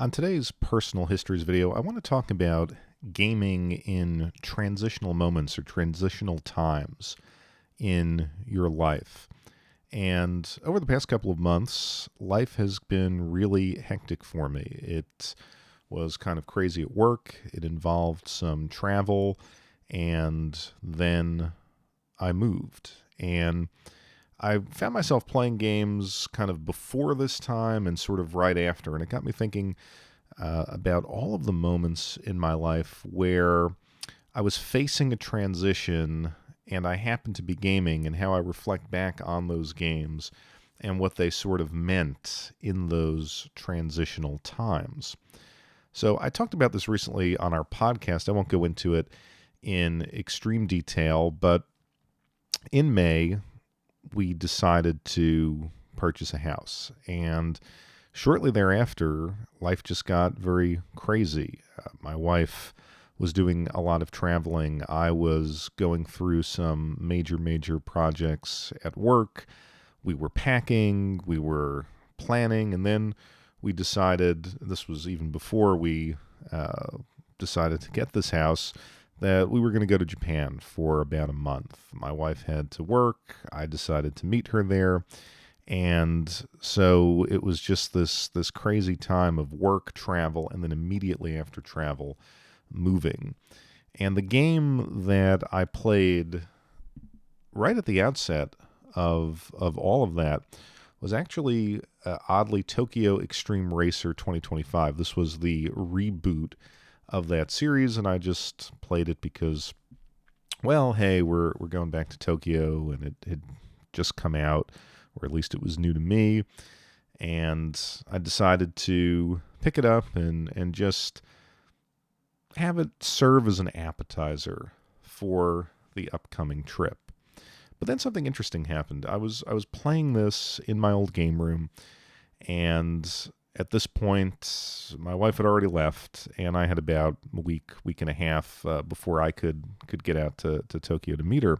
On today's personal histories video, I want to talk about gaming in transitional moments or transitional times in your life. And over the past couple of months, life has been really hectic for me. It was kind of crazy at work, it involved some travel, and then I moved. And I found myself playing games kind of before this time and sort of right after. And it got me thinking about all of the moments in my life where I was facing a transition and I happened to be gaming, and how I reflect back on those games and what they sort of meant in those transitional times. So I talked about this recently on our podcast. I won't go into it in extreme detail, but in May, we decided to purchase a house. And shortly thereafter, life just got very crazy. My wife was doing a lot of traveling. I was going through some major projects at work. We were packing, we were planning, and then we decided, this was even before we decided to get this house, that we were going to go to Japan for about a month. My wife had to work. I decided to meet her there. And so it was just this crazy time of work, travel, and then immediately after travel, moving. And the game that I played right at the outset of all of that was actually oddly Tokyo Extreme Racer 2025. This was the reboot of that series, and I just played it because, well, hey, we're going back to Tokyo, and it had just come out, or at least it was new to me, and I decided to pick it up and just have it serve as an appetizer for the upcoming trip. But then something interesting happened. I was playing this in my old game room, and at this point, my wife had already left, and I had about a week and a half before I could get out to Tokyo to meet her.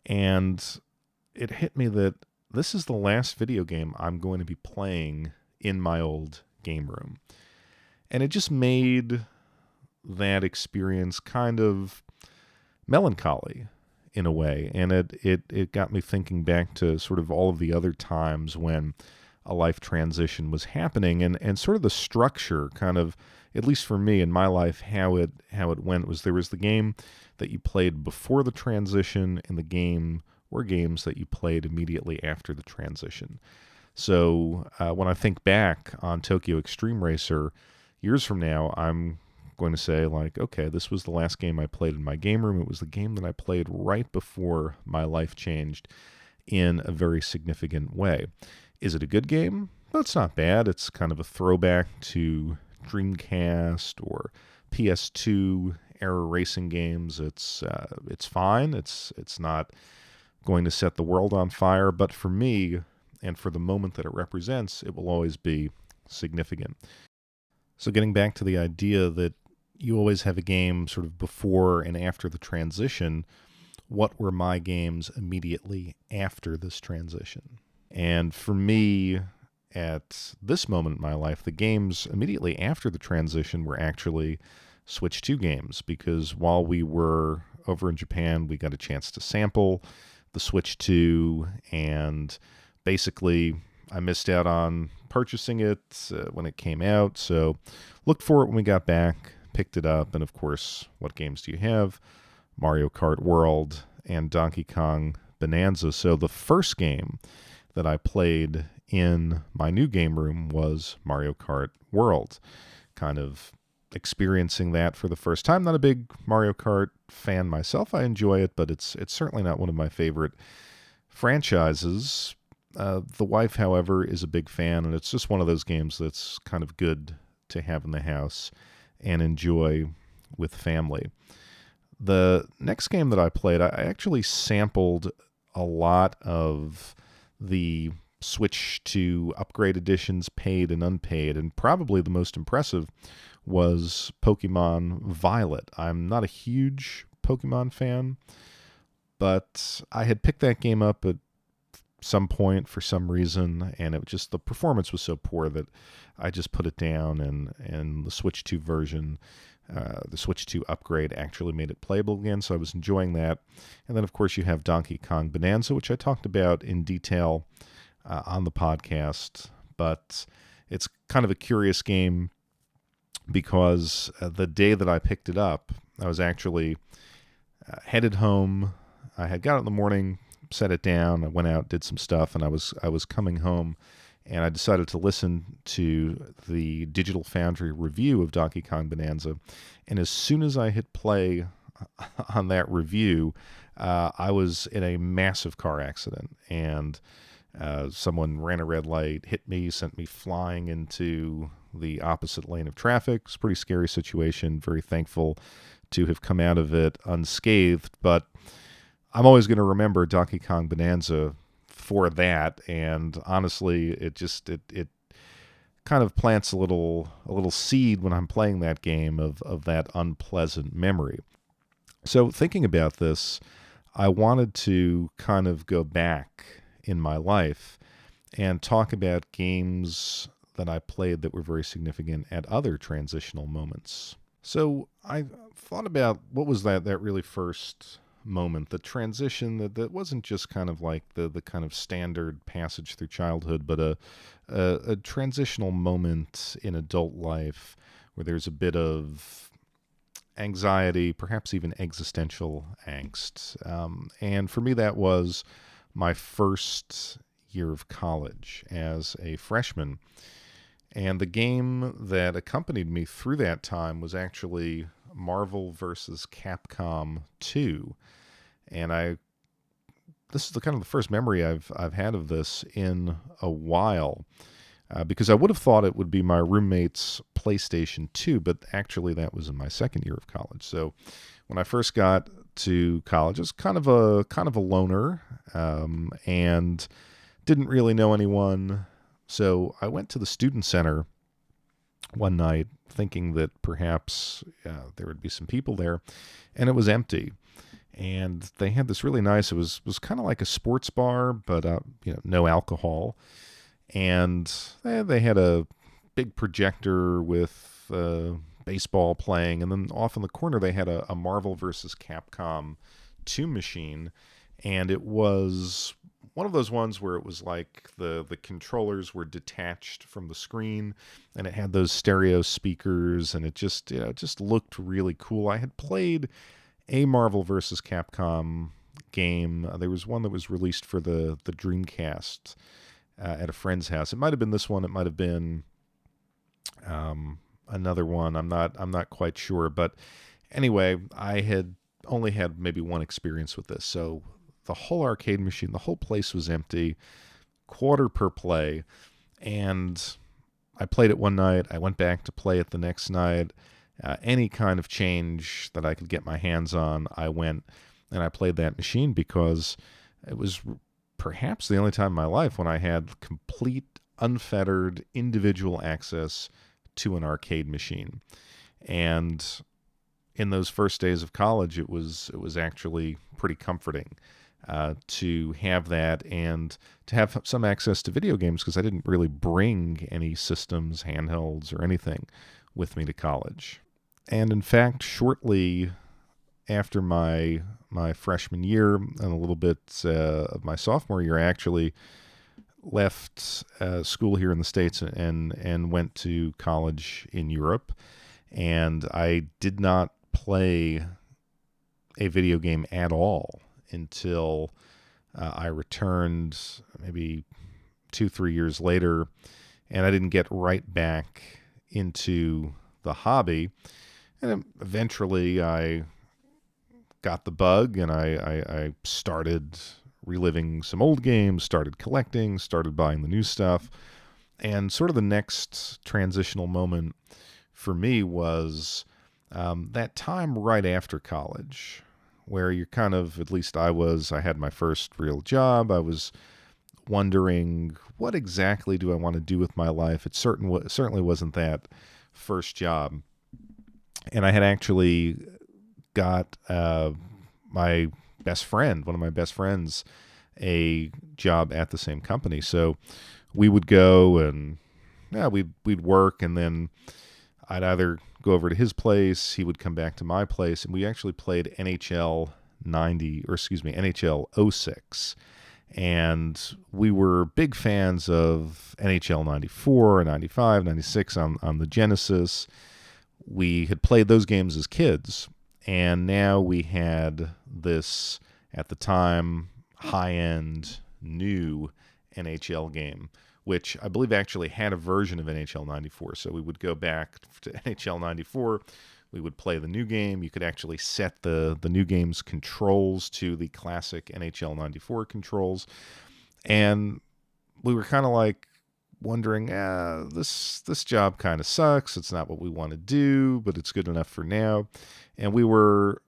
And it hit me that this is the last video game I'm going to be playing in my old game room. And it just made that experience kind of melancholy in a way. And it got me thinking back to sort of all of the other times when a life transition was happening, and sort of the structure, kind of, at least for me in my life, how it went was there was the game that you played before the transition, and the game or games that you played immediately after the transition. So when I think back on Tokyo Extreme Racer years from now, I'm going to say, like, okay, this was the last game I played in my game room. It was the game that I played right before my life changed in a very significant way. Is it a good game? Well, it's not bad. It's kind of a throwback to Dreamcast or PS2 era racing games. It's fine. It's not going to set the world on fire, but for me and for the moment that it represents, it will always be significant. So getting back to the idea that you always have a game sort of before and after the transition, what were my games immediately after this transition? And for me, at this moment in my life, the games immediately after the transition were actually Switch 2 games, because while we were over in Japan, we got a chance to sample the Switch 2, and basically I missed out on purchasing it when it came out, so looked for it when we got back, picked it up, and of course, what games do you have? Mario Kart World and Donkey Kong Bonanza. So the first game that I played in my new game room was Mario Kart World. Kind of experiencing that for the first time. Not a big Mario Kart fan myself. I enjoy it, but it's certainly not one of my favorite franchises. The wife, however, is a big fan, and it's just one of those games that's kind of good to have in the house and enjoy with family. The next game that I played, I actually sampled a lot of the Switch to upgrade editions, paid and unpaid, and probably the most impressive was Pokemon Violet. I'm not a huge Pokemon fan, but I had picked that game up at some point for some reason, and it just the performance was so poor that I just put it down, and the Switch 2 version, the Switch 2 upgrade actually made it playable again, so I was enjoying that. And then, of course, you have Donkey Kong Bonanza, which I talked about in detail on the podcast, but it's kind of a curious game because the day that I picked it up, I was actually headed home. I had got it in the morning, set it down. I went out, did some stuff, and I was coming home, and I decided to listen to the Digital Foundry review of Donkey Kong Bonanza. And as soon as I hit play on that review, I was in a massive car accident, and someone ran a red light, hit me, sent me flying into the opposite lane of traffic. It's a pretty scary situation. Very thankful to have come out of it unscathed, but I'm always going to remember Donkey Kong Bonanza for that. And honestly, it kind of plants a little seed when I'm playing that game of that unpleasant memory. So thinking about this, I wanted to kind of go back in my life and talk about games that I played that were very significant at other transitional moments. So I thought about what was that really first moment, the transition that wasn't just kind of like the kind of standard passage through childhood, but a transitional moment in adult life where there's a bit of anxiety, perhaps even existential angst. And for me, that was my first year of college as a freshman. And the game that accompanied me through that time was actually Marvel vs. Capcom 2. And this is the kind of the first memory I've had of this in a while. Because I would have thought it would be my roommate's PlayStation 2, but actually that was in my second year of college. So when I first got to college, I was kind of a loner, and didn't really know anyone. So I went to the student center one night thinking that perhaps there would be some people there, and it was empty. And they had this really nice, it was kind of like a sports bar, but no alcohol. And they had a big projector with baseball playing, and then off in the corner they had a Marvel vs. Capcom 2 machine, and it was one of those ones where it was like the controllers were detached from the screen, and it had those stereo speakers, and it just looked really cool. I had played a Marvel vs. Capcom game. There was one that was released for the Dreamcast at a friend's house. It might have been this one. It might have been another one. I'm not quite sure. But anyway, I had only had maybe one experience with this. So the whole arcade machine, the whole place was empty, quarter per play. And I played it one night. I went back to play it the next night. Any kind of change that I could get my hands on, I went and I played that machine because it was perhaps the only time in my life when I had complete, unfettered, individual access to an arcade machine. And in those first days of college, it was actually pretty comforting to have that and to have some access to video games, because I didn't really bring any systems, handhelds, or anything with me to college. And in fact, shortly after my freshman year and a little bit of my sophomore year, I actually left school here in the States and went to college in Europe. And I did not play a video game at all until I returned maybe 2-3 years later, and I didn't get right back into the hobby. And eventually I got the bug, and I started reliving some old games, started collecting, started buying the new stuff. And sort of the next transitional moment for me was that time right after college, where you're kind of, at least I had my first real job. I was wondering, what exactly do I want to do with my life? It certainly wasn't that first job. And I had actually got one of my best friends a job at the same company. So we would go and yeah, we'd work, and then I'd either go over to his place, he would come back to my place, and we actually played NHL 90, or excuse me, NHL '06. And we were big fans of NHL 94, 95, 96 on the Genesis. We had played those games as kids, and now we had this, at the time, high end new NHL game, which I believe actually had a version of NHL 94. So we would go back to NHL 94. We would play the new game. You could actually set the new game's controls to the classic NHL 94 controls. And we were kind of like wondering, this job kind of sucks. It's not what we want to do, but it's good enough for now. And we were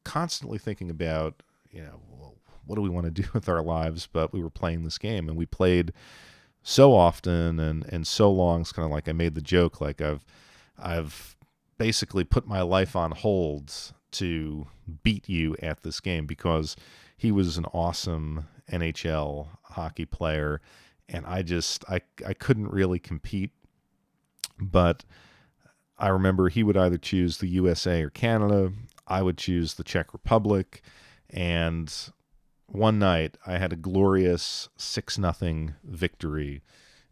constantly thinking about, well, what do we want to do with our lives? But we were playing this game, and we played so often and so long. It's kind of like I made the joke, like I've basically put my life on hold to beat you at this game, because he was an awesome NHL hockey player, and I couldn't really compete. But I remember he would either choose the USA or Canada. I would choose the Czech Republic. And one night I had a glorious 6-0 victory.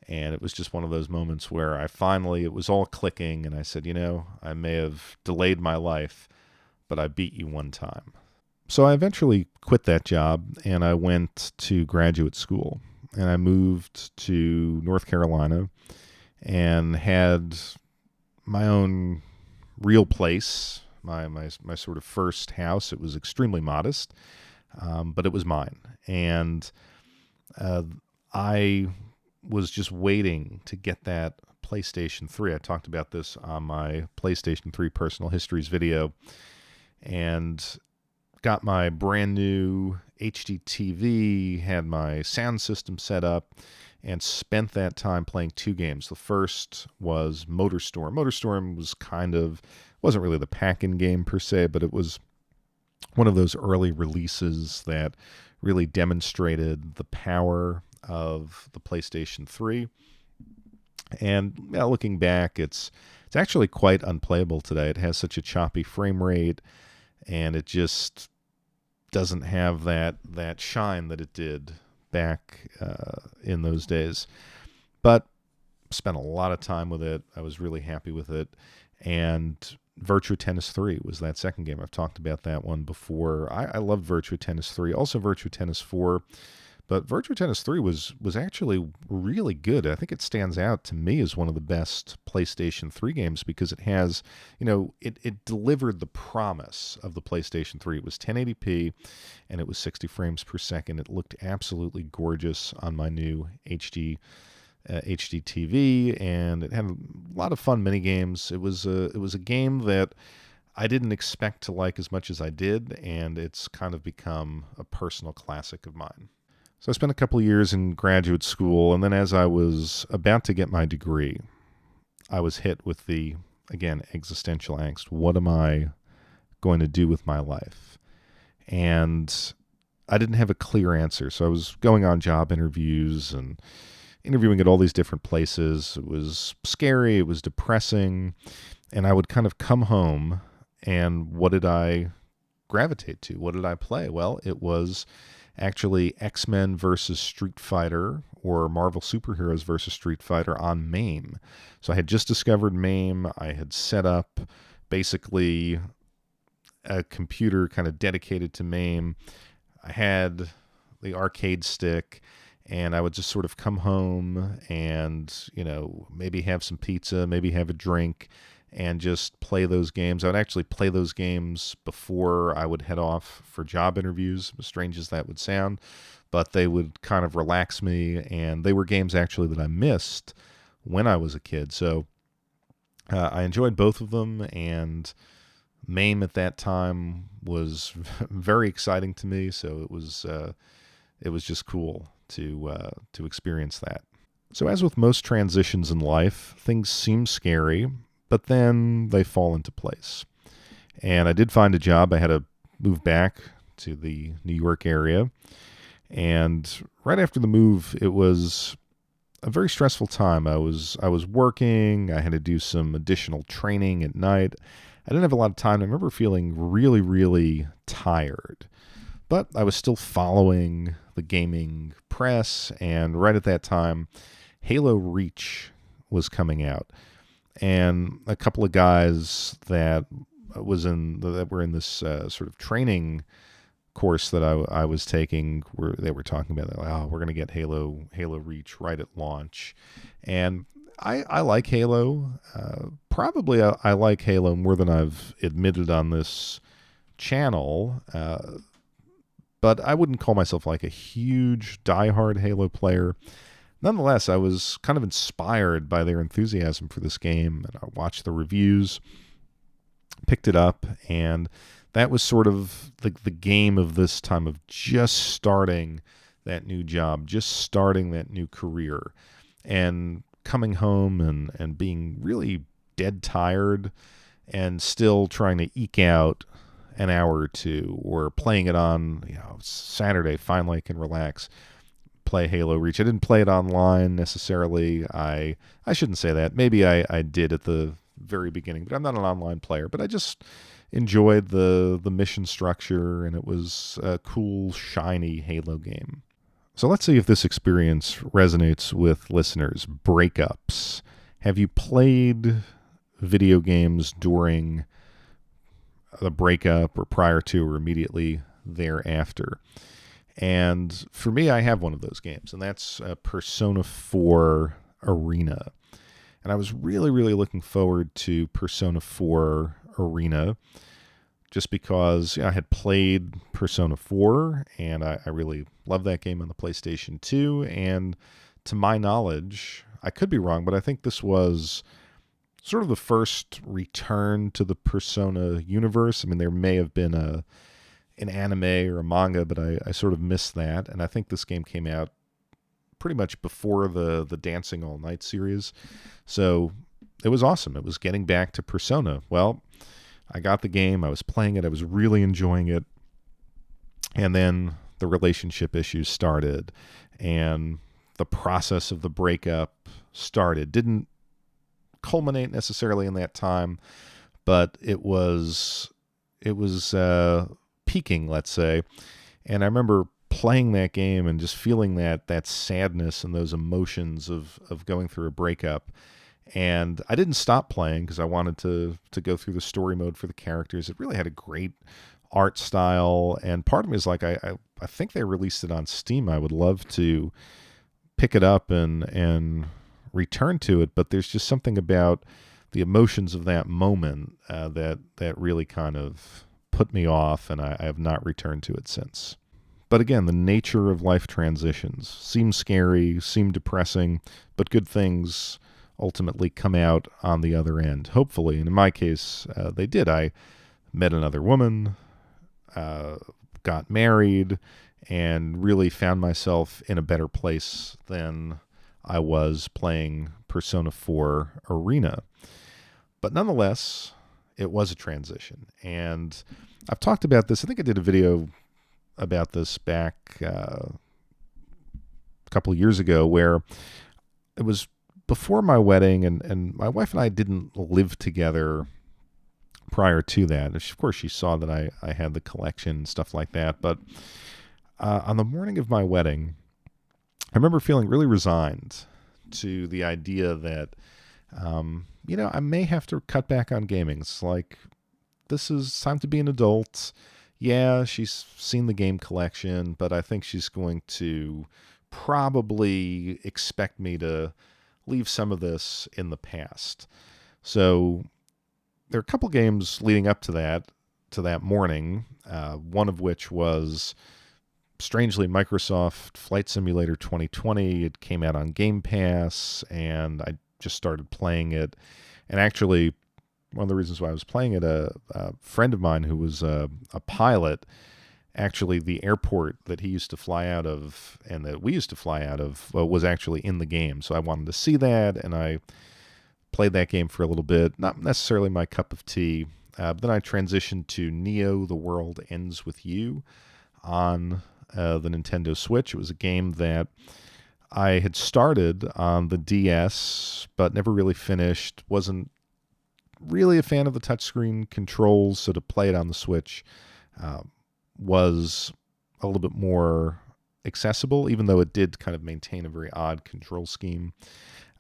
And it was just one of those moments where it was all clicking. And I said, I may have delayed my life, but I beat you one time. So I eventually quit that job, and I went to graduate school. And I moved to North Carolina and had my own real place, my sort of first house. It was extremely modest, but it was mine. And I was just waiting to get that PlayStation 3. I talked about this on my PlayStation 3 Personal Histories video, and got my brand new HD TV, had my sound system set up, and spent that time playing 2 games. The first was MotorStorm. MotorStorm wasn't really the pack-in game per se, but it was one of those early releases that really demonstrated the power of the PlayStation 3. And looking back, it's actually quite unplayable today. It has such a choppy frame rate, and it just doesn't have that shine that it did back in those days. But spent a lot of time with it. I was really happy with it. And Virtua Tennis 3 was that second game. I've talked about that one before. I loved Virtua Tennis 3. Also Virtua Tennis 4. But Virtua Tennis 3 was actually really good. I think it stands out to me as one of the best PlayStation 3 games, because it has, it delivered the promise of the PlayStation 3. It was 1080p, and it was 60 frames per second. It looked absolutely gorgeous on my new HD TV, and it had a lot of fun mini games. It was a game that I didn't expect to like as much as I did, and it's kind of become a personal classic of mine. So I spent a couple of years in graduate school, and then as I was about to get my degree, I was hit with the, again, existential angst. What am I going to do with my life? And I didn't have a clear answer. So I was going on job interviews and interviewing at all these different places. It was scary. It was depressing. And I would kind of come home, and what did I gravitate to? What did I play? Well, it was actually X-Men versus Street Fighter, or Marvel Superheroes versus Street Fighter on MAME. So I had just discovered MAME. I had set up basically a computer kind of dedicated to MAME. I had the arcade stick, and I would just sort of come home and, maybe have some pizza, maybe have a drink, and just play those games. I would actually play those games before I would head off for job interviews, as strange as that would sound, but they would kind of relax me, and they were games actually that I missed when I was a kid. So I enjoyed both of them, and MAME at that time was very exciting to me, so it was just cool to experience that. So as with most transitions in life, things seem scary, but then they fall into place. And I did find a job. I had to move back to the New York area, And right after the move, it was a very stressful time. I was working. I had to do some additional training at night. I didn't have a lot of time. I remember feeling really, really tired. But I was still following the gaming press, and right at that time, Halo Reach was coming out, and a couple of guys that were in this sort of training course that I was taking, where they were talking about, like, oh, we're going to get Halo Reach right at launch, and I like Halo. Probably I like Halo more than I've admitted on this channel. But I wouldn't call myself like a huge diehard Halo player. Nonetheless, I was kind of inspired by their enthusiasm for this game, and I watched the reviews, picked it up, and that was sort of the game of this time, of just starting that new job, just starting that new career, and coming home and being really dead tired, and still trying to eke out an hour or two, or playing it on, Saturday. Finally, I can relax, play Halo Reach. I didn't play it online necessarily. I shouldn't say that. Maybe I did at the very beginning, but I'm not an online player. But I just enjoyed the mission structure, and it was a cool, shiny Halo game. So let's see if this experience resonates with listeners. Breakups. Have you played video games during the breakup, or prior to, or immediately thereafter? And for me, I have one of those games, and that's Persona 4 Arena. And I was really, really looking forward to Persona 4 Arena, just because I had played Persona 4, and I really loved that game on the PlayStation 2. And to my knowledge, I could be wrong, but I think this was sort of the first return to the Persona universe. I mean, there may have been an anime or a manga, but I sort of missed that. And I think this game came out pretty much before the Dancing All Night series. So it was awesome. It was getting back to Persona. Well, I got the game. I was playing it. I was really enjoying it. And then the relationship issues started, and the process of the breakup started. Didn't culminate necessarily in that time, but it was peaking, let's say. And I remember playing that game and just feeling that sadness and those emotions of going through a breakup. And I didn't stop playing because I wanted to go through the story mode for the characters. It really had a great art style, and part of me is like, I think they released it on Steam. I would love to pick it up and return to it, but there's just something about the emotions of that moment that really kind of put me off, and I have not returned to it since. But again, the nature of life transitions seem scary, seem depressing, but good things ultimately come out on the other end, hopefully. And in my case, they did. I met another woman, got married, and really found myself in a better place than I was playing Persona 4 Arena. But nonetheless, it was a transition. And I've talked about this. I think I did a video about this back a couple of years ago, where it was before my wedding, and my wife and I didn't live together prior to that. Of course, she saw that I had the collection and stuff like that. But on the morning of my wedding, I remember feeling really resigned to the idea that, I may have to cut back on gaming. It's like, this is time to be an adult. Yeah, she's seen the game collection, but I think she's going to probably expect me to leave some of this in the past. So there are a couple games leading up to that morning, one of which was, strangely, Microsoft Flight Simulator 2020. It came out on Game Pass, and I just started playing it. And actually, one of the reasons why I was playing it, a friend of mine who was a pilot, actually the airport that he used to fly out of and that we used to fly out of was actually in the game. So I wanted to see that, and I played that game for a little bit. Not necessarily my cup of tea. Then I transitioned to Neo: The World Ends With You on the Nintendo Switch. It was a game that I had started on the DS, but never really finished. Wasn't really a fan of the touchscreen controls, so to play it on the Switch uh, was a little bit more accessible, even though it did kind of maintain a very odd control scheme.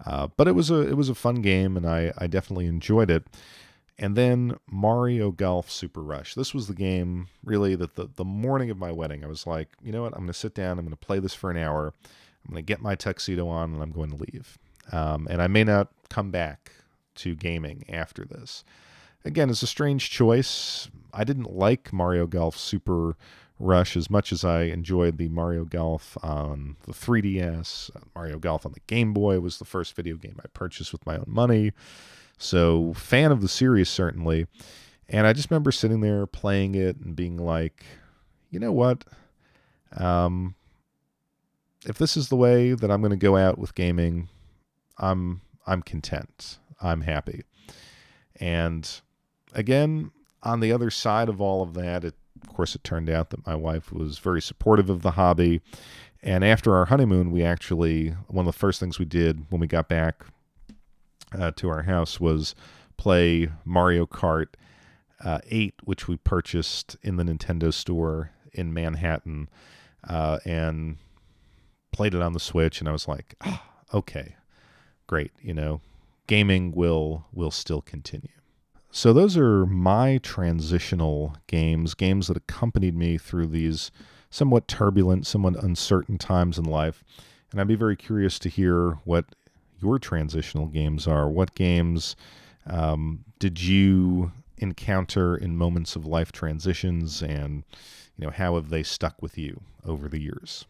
But it was a fun game, and I definitely enjoyed it. And then Mario Golf Super Rush. This was the game really that the morning of my wedding, I was like, you know what? I'm going to sit down. I'm going to play this for an hour. I'm going to get my tuxedo on, and I'm going to leave. And I may not come back to gaming after this. Again, it's a strange choice. I didn't like Mario Golf Super Rush as much as I enjoyed the Mario Golf on the 3DS. Mario Golf on the Game Boy was the first video game I purchased with my own money. So, fan of the series, certainly. And I just remember sitting there playing it and being like, you know what? Um, if this is the way that I'm going to go out with gaming, I'm content. I'm happy. And again, on the other side of all of that, of course, it turned out that my wife was very supportive of the hobby. And after our honeymoon, we actually, one of the first things we did when we got back to our house was play Mario Kart 8, which we purchased in the Nintendo store in Manhattan, and played it on the Switch. And I was like, okay, great. Gaming will still continue. So those are my transitional games that accompanied me through these somewhat turbulent, somewhat uncertain times in life. And I'd be very curious to hear what your transitional games are. What games did you encounter in moments of life transitions, and how have they stuck with you over the years?